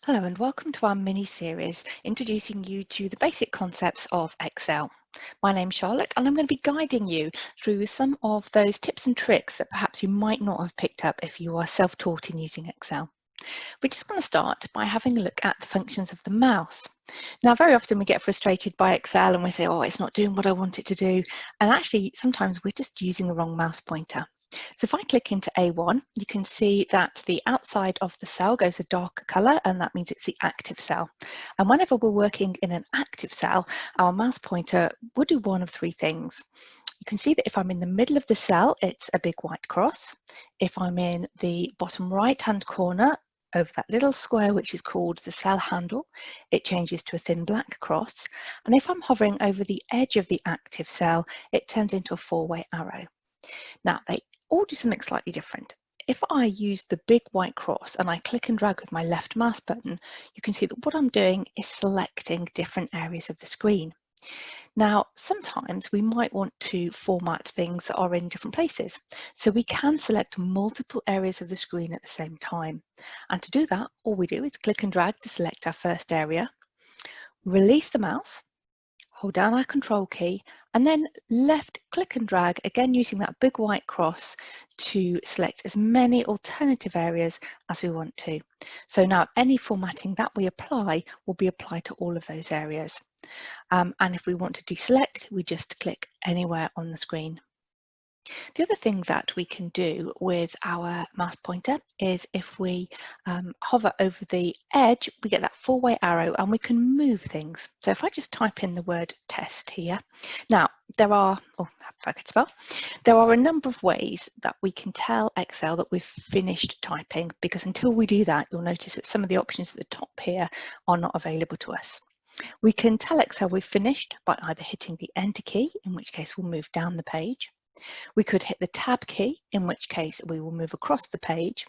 Hello and welcome to our mini-series introducing you to the basic concepts of Excel. My name's Charlotte and I'm going to be guiding you through some of those tips and tricks that perhaps you might not have picked up if you are self-taught in using Excel. We're just going to start by having a look at the functions of the mouse. Now, very often we get frustrated by Excel and we say, oh, it's not doing what I want it to do. And actually, sometimes we're just using the wrong mouse pointer. So if I click into A1, you can see that the outside of the cell goes a darker color, and that means it's the active cell. And whenever we're working in an active cell, our mouse pointer will do one of three things. You can see that if I'm in the middle of the cell, it's a big white cross. If I'm in the bottom right-hand corner of that little square, which is called the cell handle, it changes to a thin black cross. And if I'm hovering over the edge of the active cell, it turns into a four-way arrow. Now, they all do something slightly different. If I use the big white cross and I click and drag with my left mouse button, you can see that what I'm doing is selecting different areas of the screen. Now, sometimes we might want to format things that are in different places. So we can select multiple areas of the screen at the same time. And to do that, all we do is click and drag to select our first area, release the mouse, hold down our control key, and then left click and drag, again using that big white cross to select as many alternative areas as we want to. So now any formatting that we apply will be applied to all of those areas. And if we want to deselect, we just click anywhere on the screen. The other thing that we can do with our mouse pointer is if we hover over the edge, we get that four-way arrow and we can move things. So if I just type in the word test here, now there are, oh, if I could spell, there are a number of ways that we can tell Excel that we've finished typing, because until we do that, you'll notice that some of the options at the top here are not available to us. We can tell Excel we've finished by either hitting the Enter key, in which case we'll move down the page. We could hit the Tab key, in which case we will move across the page,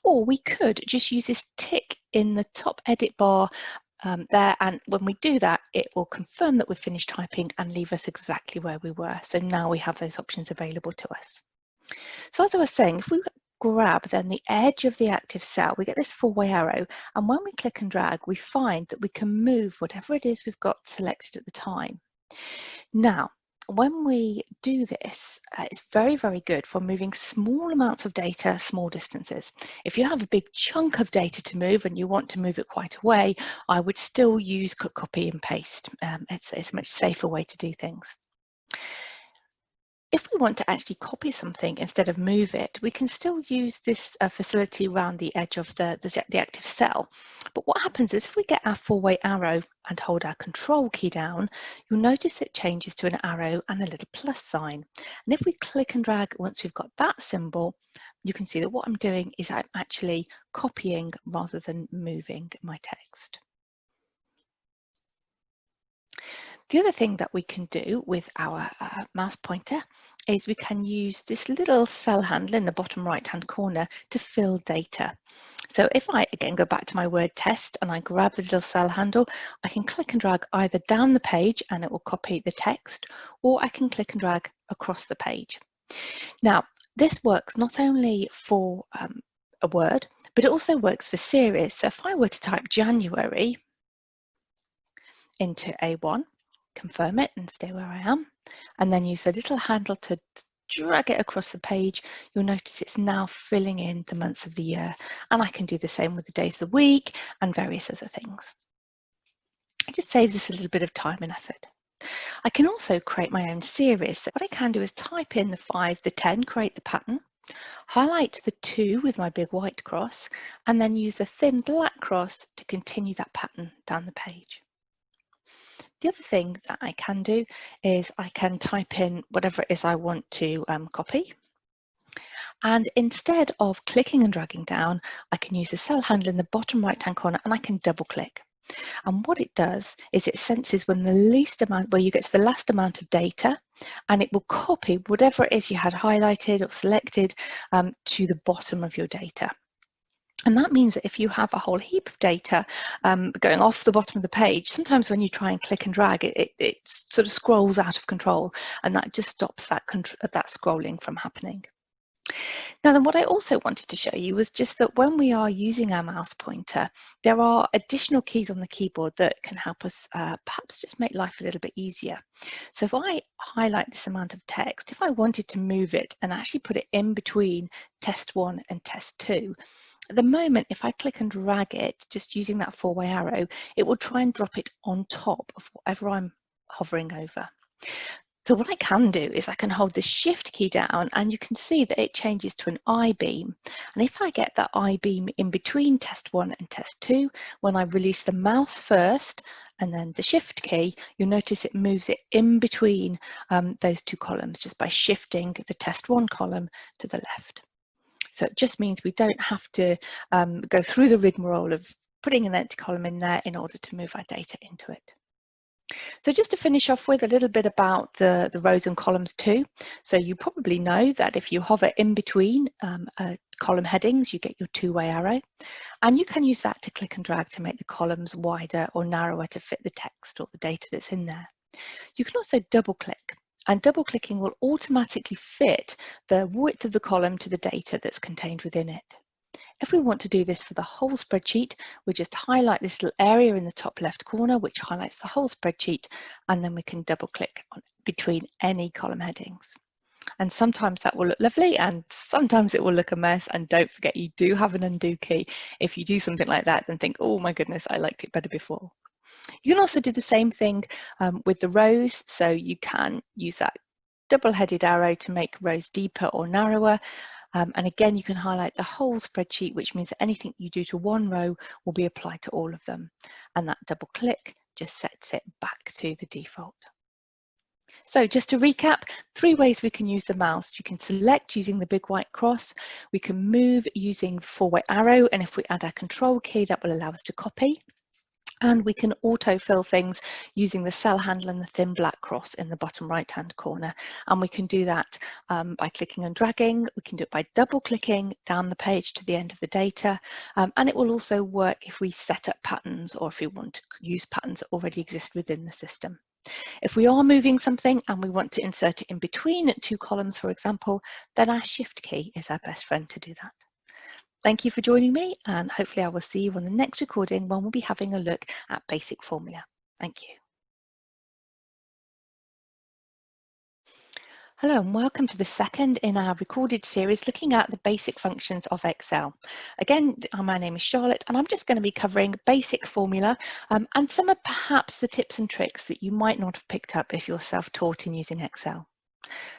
or we could just use this tick in the top edit bar there, and when we do that, it will confirm that we've finished typing and leave us exactly where we were. So now we have those options available to us. So as I was saying, if we grab then the edge of the active cell, we get this four-way arrow, and when we click and drag, we find that we can move whatever it is we've got selected at the time. Now, when we do this, it's very, very good for moving small amounts of data, small distances. If you have a big chunk of data to move and you want to move it quite a way, I would still use copy and paste. It's a much safer way to do things. If we want to actually copy something instead of move it, we can still use this facility around the edge of the active cell. But what happens is if we get our four-way arrow and hold our control key down, you'll notice it changes to an arrow and a little plus sign. And if we click and drag once we've got that symbol, you can see that what I'm doing is I'm actually copying rather than moving my text. The other thing that we can do with our mouse pointer is we can use this little cell handle in the bottom right-hand corner to fill data. So if I, again, go back to my word test and I grab the little cell handle, I can click and drag either down the page and it will copy the text, or I can click and drag across the page. Now, this works not only for a word, but it also works for series. So if I were to type January into A1, confirm it and stay where I am, and then use the little handle to drag it across the page, you'll notice it's now filling in the months of the year. And I can do the same with the days of the week and various other things. It just saves us a little bit of time and effort. I can also create my own series. So what I can do is type in the 5, the 10, create the pattern, highlight the 2 with my big white cross, and then use the thin black cross to continue that pattern down the page. The other thing that I can do is I can type in whatever it is I want to copy. And instead of clicking and dragging down, I can use the cell handle in the bottom right-hand corner and I can double click. And what it does is it senses when the least amount, where you get to the last amount of data, and it will copy whatever it is you had highlighted or selected to the bottom of your data. And that means that if you have a whole heap of data going off the bottom of the page, sometimes when you try and click and drag, it sort of scrolls out of control, and that just stops that scrolling from happening. Now then, what I also wanted to show you was just that when we are using our mouse pointer, there are additional keys on the keyboard that can help us perhaps just make life a little bit easier. So if I highlight this amount of text, if I wanted to move it and actually put it in between test 1 and test 2, at the moment, if I click and drag it, just using that 4-way arrow, it will try and drop it on top of whatever I'm hovering over. So what I can do is I can hold the Shift key down and you can see that it changes to an I-beam. And if I get that I-beam in between test 1 and test 2, when I release the mouse first and then the Shift key, you'll notice it moves it in between those two columns just by shifting the test 1 column to the left. So it just means we don't have to go through the rigmarole of putting an empty column in there in order to move our data into it. So just to finish off with a little bit about the rows and columns too. So you probably know that if you hover in between column headings, you get your 2-way arrow. And you can use that to click and drag to make the columns wider or narrower to fit the text or the data that's in there. You can also double click. And double clicking will automatically fit the width of the column to the data that's contained within it. If we want to do this for the whole spreadsheet, we just highlight this little area in the top left corner, which highlights the whole spreadsheet, and then we can double click on between any column headings. And sometimes that will look lovely and sometimes it will look a mess. And don't forget, you do have an undo key. If you do something like that, then think, oh my goodness, I liked it better before. You can also do the same thing with the rows. So you can use that double-headed arrow to make rows deeper or narrower. And again, you can highlight the whole spreadsheet, which means that anything you do to one row will be applied to all of them. And that double click just sets it back to the default. So just to recap, 3 ways we can use the mouse. You can select using the big white cross. We can move using the 4-way arrow. And if we add our control key, that will allow us to copy. And we can autofill things using the cell handle and the thin black cross in the bottom right-hand corner. And we can do that by clicking and dragging. We can do it by double-clicking down the page to the end of the data. And it will also work if we set up patterns or if we want to use patterns that already exist within the system. If we are moving something and we want to insert it in between 2 columns, for example, then our Shift key is our best friend to do that. Thank you for joining me, and hopefully I will see you on the next recording when we'll be having a look at basic formula. Thank you. Hello and welcome to the second in our recorded series looking at the basic functions of Excel. Again, my name is Charlotte and I'm just going to be covering basic formula and some of perhaps the tips and tricks that you might not have picked up if you're self-taught in using Excel.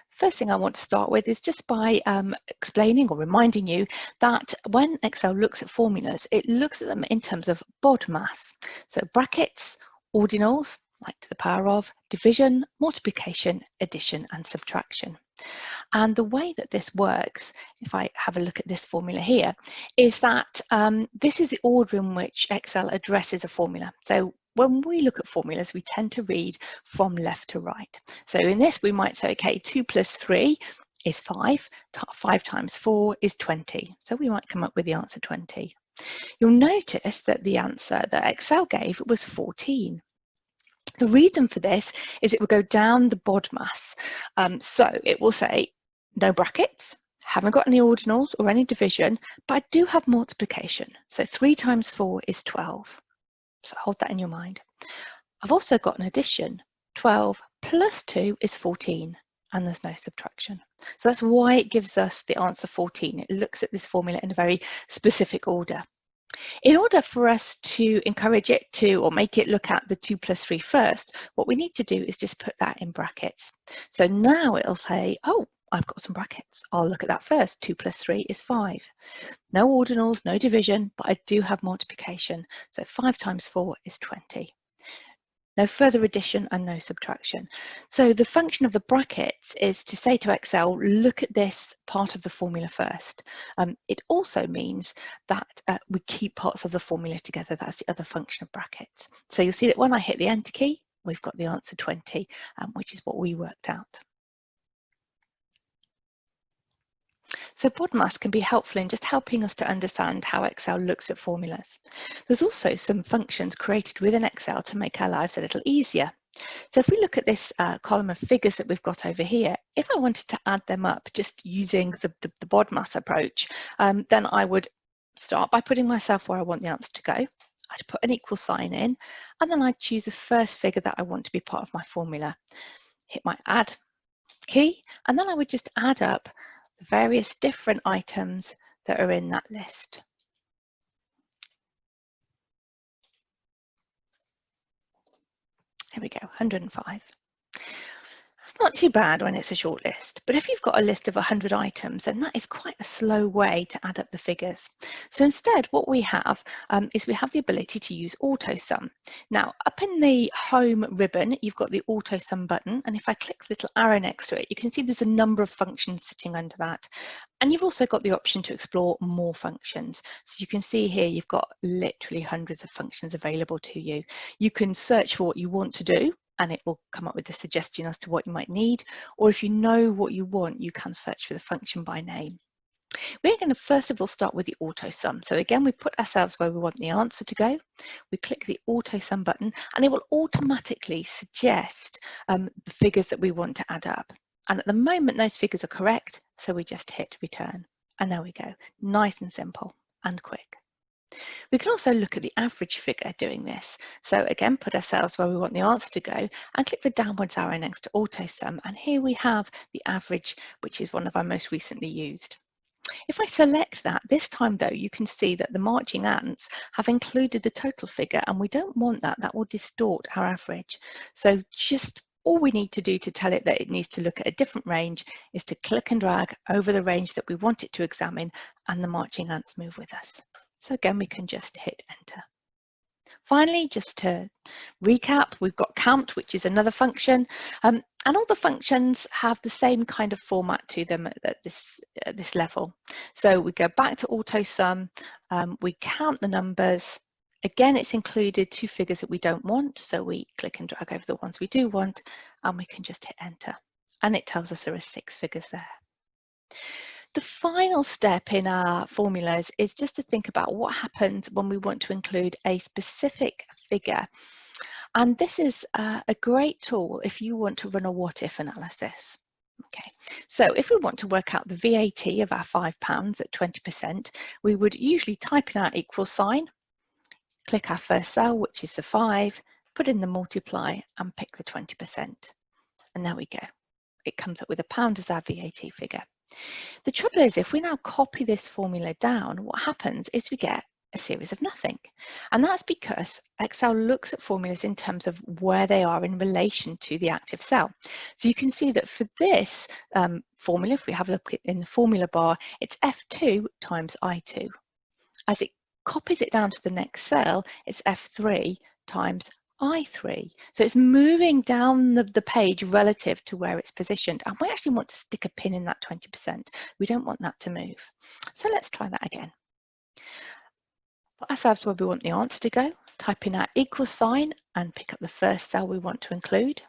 First thing I want to start with is just by explaining or reminding you that when Excel looks at formulas, it looks at them in terms of BODMAS. So brackets, ordinals, like to the power of, division, multiplication, addition, and subtraction. And the way that this works, if I have a look at this formula here, is that this is the order in which Excel addresses a formula. So when we look at formulas, we tend to read from left to right. So in this, we might say, okay, 2 plus 3 is 5, 5 times 4 is 20. So we might come up with the answer 20. You'll notice that the answer that Excel gave was 14. The reason for this is it will go down the BODMAS. So it will say, no brackets, haven't got any ordinals or any division, but I do have multiplication. So 3 times 4 is 12. So hold that in your mind. I've also got an addition. 12 plus 2 is 14, and there's no subtraction. So that's why it gives us the answer 14. It looks at this formula in a very specific order. In order for us to encourage it to, or make it look at the 2 plus 3 first, what we need to do is just put that in brackets. So now it'll say, oh, I've got some brackets. I'll look at that first. 2 plus 3 is 5. No ordinals, no division, but I do have multiplication. So 5 times 4 is 20. No further addition and no subtraction. So the function of the brackets is to say to Excel, look at this part of the formula first. It also means that we keep parts of the formula together. That's the other function of brackets. So you'll see that when I hit the Enter key, we've got the answer 20, which is what we worked out. So BODMAS can be helpful in just helping us to understand how Excel looks at formulas. There's also some functions created within Excel to make our lives a little easier. So if we look at this column of figures that we've got over here, if I wanted to add them up just using the BODMAS approach, then I would start by putting myself where I want the answer to go. I'd put an equal sign in, and then I'd choose the first figure that I want to be part of my formula. Hit my add key, and then I would just add up the various different items that are in that list. Here we go, 105. It's not too bad when it's a short list, but if you've got a list of 100 items, then that is quite a slow way to add up the figures. So instead, what we have is we have the ability to use Autosum. Now, up in the Home ribbon, you've got the Autosum button, and if I click the little arrow next to it, you can see there's a number of functions sitting under that. And you've also got the option to explore more functions. So you can see here, you've got literally hundreds of functions available to you. You can search for what you want to do, and it will come up with a suggestion as to what you might need. Or if you know what you want, you can search for the function by name. We're going to first of all start with the Autosum. So again, we put ourselves where we want the answer to go. We click the Autosum button, and it will automatically suggest the figures that we want to add up. And at the moment, those figures are correct, so we just hit return. And there we go, nice and simple and quick. We can also look at the average figure doing this. So again, put ourselves where we want the answer to go and click the downwards arrow next to Autosum. And here we have the average, which is one of our most recently used. If I select that, this time though, you can see that the marching ants have included the total figure, and we don't want that. That will distort our average. So just all we need to do to tell it that it needs to look at a different range is to click and drag over the range that we want it to examine, and the marching ants move with us. So again, we can just hit enter. Finally, just to recap, we've got count, which is another function, and all the functions have the same kind of format to them at this level. So we go back to Autosum, we count the numbers. Again, it's included two figures that we don't want, so we click and drag over the ones we do want, and we can just hit enter. And it tells us there are 6 figures there. The final step in our formulas is just to think about what happens when we want to include a specific figure. And this is a great tool if you want to run a what-if analysis. Okay, so if we want to work out the VAT of our £5 at 20%, we would usually type in our equal sign, click our first cell, which is the 5, put in the multiply and pick the 20%. And there we go. It comes up with £1 as our VAT figure. The trouble is, if we now copy this formula down, what happens is we get a series of nothing. And that's because Excel looks at formulas in terms of where they are in relation to the active cell. So you can see that for this formula, if we have a look in the formula bar, it's F2 times I2. As it copies it down to the next cell, it's F3 times I3. So it's moving down the page relative to where it's positioned. And we actually want to stick a pin in that 20%. We don't want that to move. So let's try that again. Put ourselves where we want the answer to go, type in our equal sign and pick up the first cell we want to include.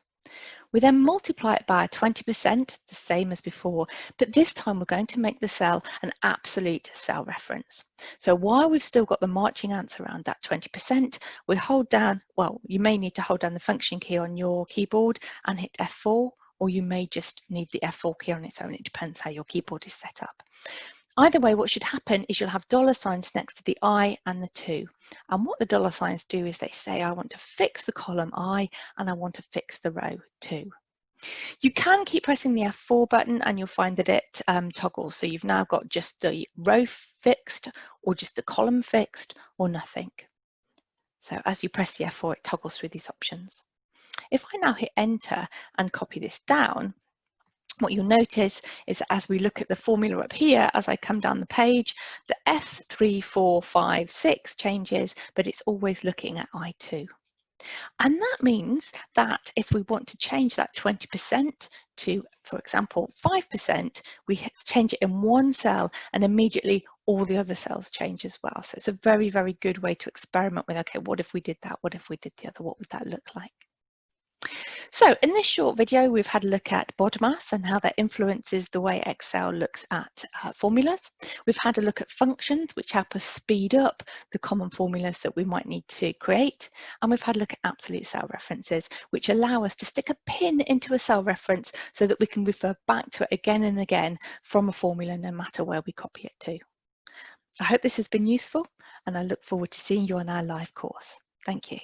We then multiply it by 20%, the same as before, but this time we're going to make the cell an absolute cell reference. So while we've still got the marching ants around that 20%, we hold down, well, you may need to hold down the function key on your keyboard and hit F4, or you may just need the F4 key on its own. It depends how your keyboard is set up. Either way, what should happen is you'll have dollar signs next to the I and the 2. And what the dollar signs do is they say, I want to fix the column I and I want to fix the row 2. You can keep pressing the F4 button and you'll find that it toggles. So you've now got just the row fixed, or just the column fixed, or nothing. So as you press the F4, it toggles through these options. If I now hit enter and copy this down, what you'll notice is that as we look at the formula up here, as I come down the page, the F3, 4, 5, 6 changes, but it's always looking at I2. And that means that if we want to change that 20% to, for example, 5%, we change it in one cell and immediately all the other cells change as well. So it's a very, very good way to experiment with, okay, what if we did that? What if we did the other? What would that look like? So in this short video, we've had a look at BODMAS and how that influences the way Excel looks at formulas. We've had a look at functions, which help us speed up the common formulas that we might need to create. And we've had a look at absolute cell references, which allow us to stick a pin into a cell reference so that we can refer back to it again and again from a formula, no matter where we copy it to. I hope this has been useful, and I look forward to seeing you on our live course. Thank you.